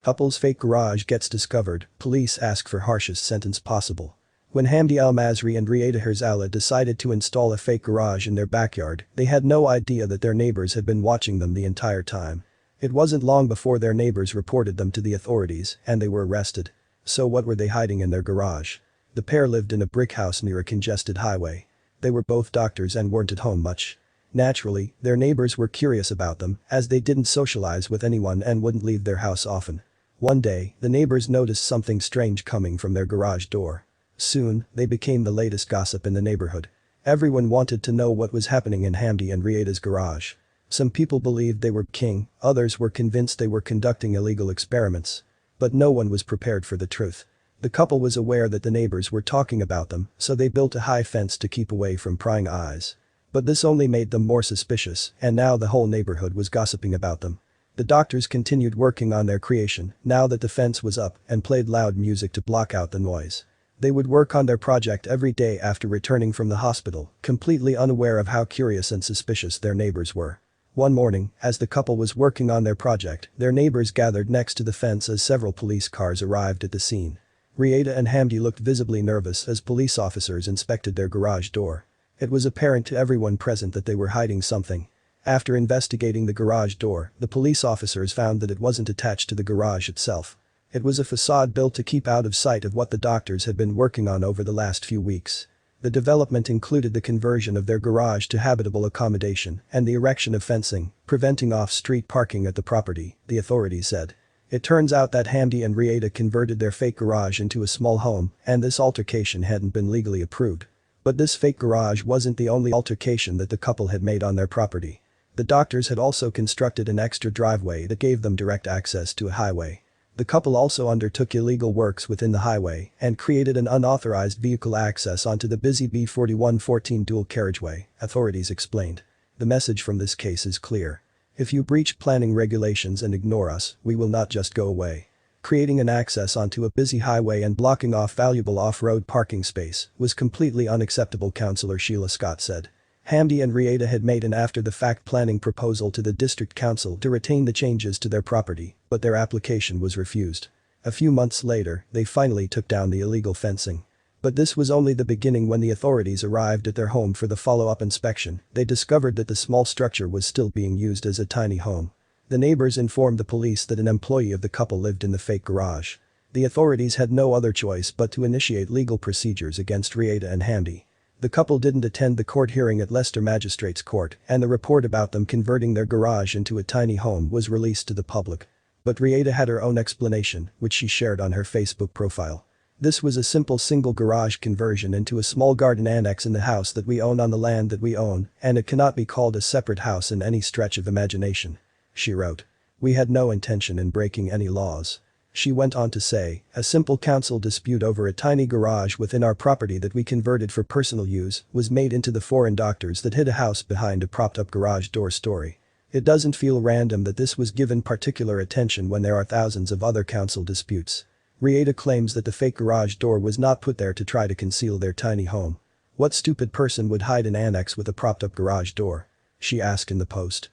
Couple's fake garage gets discovered, police ask for harshest sentence possible. When Hamdi Al-Masri and Rieta Herzala decided to install a fake garage in their backyard, they had no idea that their neighbors had been watching them the entire time. It wasn't long before their neighbors reported them to the authorities and they were arrested. So what were they hiding in their garage? The pair lived in a brick house near a congested highway. They were both doctors and weren't at home much. Naturally, their neighbors were curious about them as they didn't socialize with anyone and wouldn't leave their house often. One day, the neighbors noticed something strange coming from their garage door. Soon, they became the latest gossip in the neighborhood. Everyone wanted to know what was happening in Hamdi and Rieta's garage. Some people believed they were king, others were convinced they were conducting illegal experiments. But no one was prepared for the truth. The couple was aware that the neighbors were talking about them, so they built a high fence to keep away from prying eyes. But this only made them more suspicious, and now the whole neighborhood was gossiping about them. The doctors continued working on their creation now that the fence was up and played loud music to block out the noise. They would work on their project every day after returning from the hospital, completely unaware of how curious and suspicious their neighbors were. One morning, as the couple was working on their project, their neighbors gathered next to the fence as several police cars arrived at the scene. Rieta and Hamdi looked visibly nervous as police officers inspected their garage door. It was apparent to everyone present that they were hiding something. After investigating the garage door, the police officers found that it wasn't attached to the garage itself. It was a facade built to keep out of sight of what the doctors had been working on over the last few weeks. The development included the conversion of their garage to habitable accommodation and the erection of fencing, preventing off-street parking at the property, the authorities said. It turns out that Hamdi and Rieta converted their fake garage into a small home and this altercation hadn't been legally approved. But this fake garage wasn't the only altercation that the couple had made on their property. The doctors had also constructed an extra driveway that gave them direct access to a highway. The couple also undertook illegal works within the highway and created an unauthorized vehicle access onto the busy B4114 dual carriageway, authorities explained. The message from this case is clear. If you breach planning regulations and ignore us, we will not just go away. Creating an access onto a busy highway and blocking off valuable off-road parking space was completely unacceptable, Councillor Sheila Scott said. Hamdi and Rieta had made an after-the-fact planning proposal to the district council to retain the changes to their property, but their application was refused. A few months later, they finally took down the illegal fencing. But this was only the beginning. When the authorities arrived at their home for the follow-up inspection, they discovered that the small structure was still being used as a tiny home. The neighbors informed the police that an employee of the couple lived in the fake garage. The authorities had no other choice but to initiate legal procedures against Rieta and Hamdi. The couple didn't attend the court hearing at Leicester Magistrates Court, and the report about them converting their garage into a tiny home was released to the public. But Rieta had her own explanation, which she shared on her Facebook profile. This was a simple single garage conversion into a small garden annex in the house that we own on the land that we own, and it cannot be called a separate house in any stretch of imagination. She wrote. We had no intention in breaking any laws. She went on to say, a simple council dispute over a tiny garage within our property that we converted for personal use was made into the foreign doctors that hid a house behind a propped-up garage door story. It doesn't feel random that this was given particular attention when there are thousands of other council disputes. Rieta claims that the fake garage door was not put there to try to conceal their tiny home. What stupid person would hide an annex with a propped-up garage door? She asked in the post.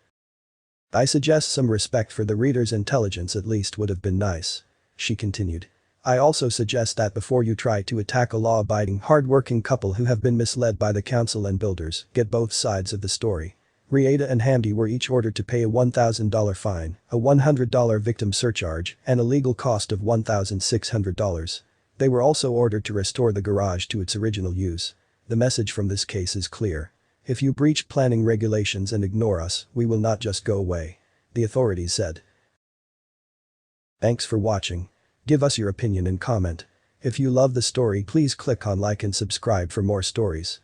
I suggest some respect for the reader's intelligence at least would have been nice. She continued. I also suggest that before you try to attack a law-abiding, hard-working couple who have been misled by the council and builders, get both sides of the story. Rieta and Hamdi were each ordered to pay a $1,000 fine, a $100 victim surcharge, and a legal cost of $1,600. They were also ordered to restore the garage to its original use. The message from this case is clear. If you breach planning regulations and ignore us, we will not just go away. The authorities said. Thanks for watching. Give us your opinion and comment. If you love the story, please click on like and subscribe for more stories.